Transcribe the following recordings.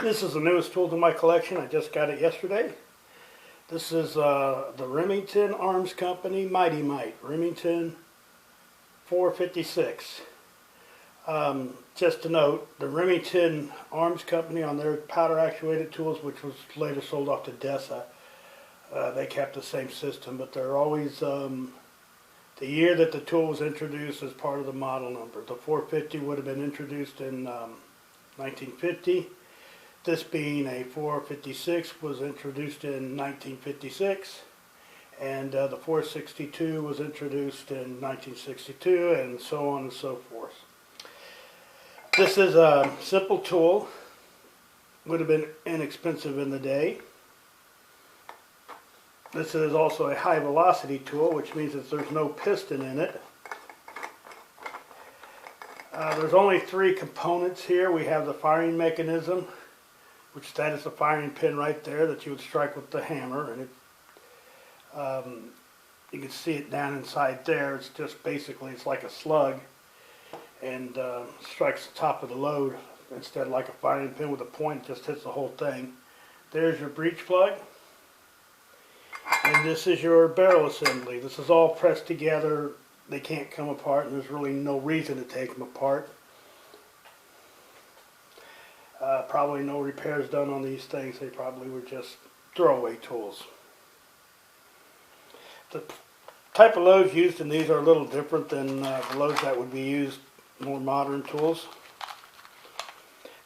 This is the newest tool to my collection. I just got it yesterday. This is the Remington Arms Company Mite, Remington 456. Just to note, the Remington Arms Company on their powder actuated tools, which was later sold off to Dessa, they kept the same system, but they're always, the year that the tool was introduced as part of the model number. The 450 would have been introduced in 1950. This being a 456 was introduced in 1956, and the 462 was introduced in 1962, and so on and so forth. This is a simple tool, would have been inexpensive in the day. This is also a high velocity tool, which means that there's no piston in it. There's only three components here. We have the firing mechanism, which that is the firing pin right there that you would strike with the hammer, and you can see it down inside there. It's just basically, it's like a slug, and strikes the top of the load instead of like a firing pin with a point. It just hits the whole thing. There's your breech plug, and this is your barrel assembly. This is all pressed together. They can't come apart, and there's really no reason to take them apart. Probably no repairs done on these things. They probably were just throwaway tools. The type of loads used in these are a little different than the loads that would be used in more modern tools.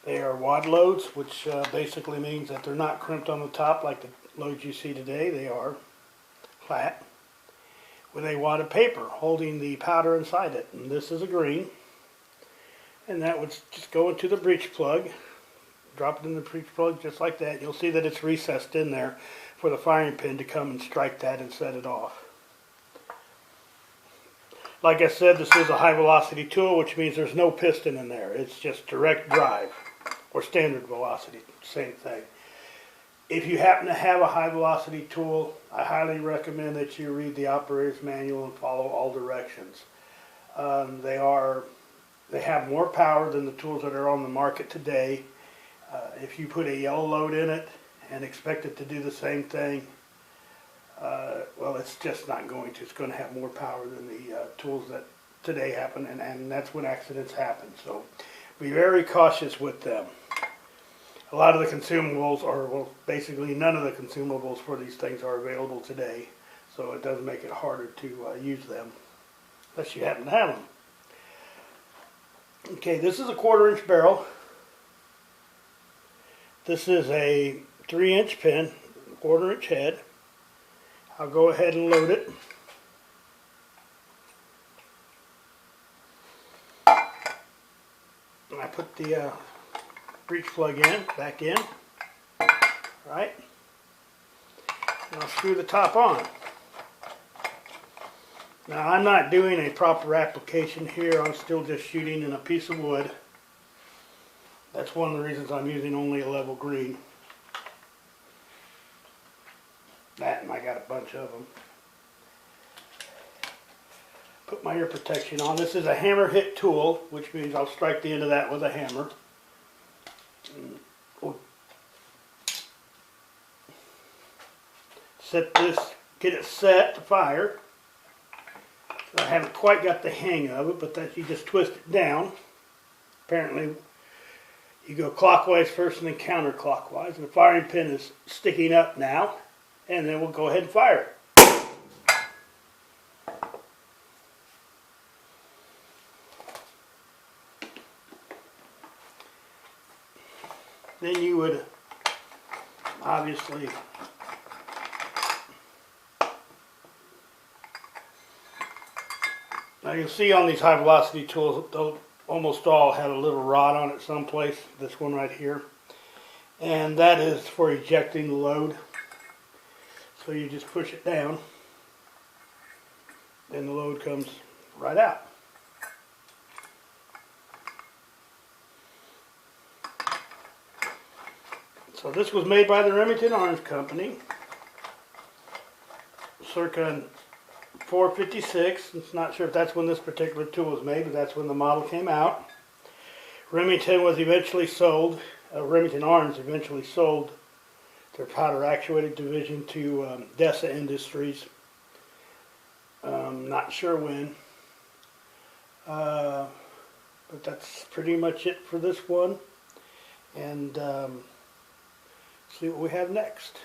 They are wad loads, which basically means that they're not crimped on the top like the loads you see today. They are flat with a wad of paper holding the powder inside it. And this is a green, and that would just go into the breech plug. Drop it in the breech plug just like that. You'll see that it's recessed in there for the firing pin to come and strike that and set it off. Like I said, this is a high velocity tool, which means there's no piston in there. It's just direct drive or standard velocity, same thing. If you happen to have a high velocity tool, I highly recommend that you read the operator's manual and follow all directions. They have more power than the tools that are on the market today. If you put a yellow load in it and expect it to do the same thing, well, it's just not going to. It's going to have more power than the tools that today happen, and that's when accidents happen. So be very cautious with them. A lot of the consumables are, well, basically none of the consumables for these things are available today, so it does make it harder to use them, unless you happen to have them. Okay, this is a 1/4-inch barrel. This is a 3-inch pin, 1/4-inch head. I'll go ahead and load it. And I put the breech plug back in, right? And I'll screw the top on. Now, I'm not doing a proper application here. I'm still just shooting in a piece of wood. That's one of the reasons I'm using only a level green. That, and I got a bunch of them. Put my ear protection on. This is a hammer hit tool, which means I'll strike the end of that with a hammer. Set this, get it set to fire. I haven't quite got the hang of it, but that you just twist it down. Apparently, you go clockwise first and then counterclockwise. And the firing pin is sticking up now, and then we'll go ahead and fire it. Then you would obviously now you'll see on these high velocity tools, they'll almost all have a little rod on it someplace. This one right here, and that is for ejecting the load. So you just push it down, and the load comes right out. So this was made by the Remington Arms Company, circa 456. I'm not sure if that's when this particular tool was made, but that's when the model came out. Remington was eventually sold Remington Arms eventually sold their powder actuated division to DESA Industries. Not sure when. But that's pretty much it for this one. And see what we have next.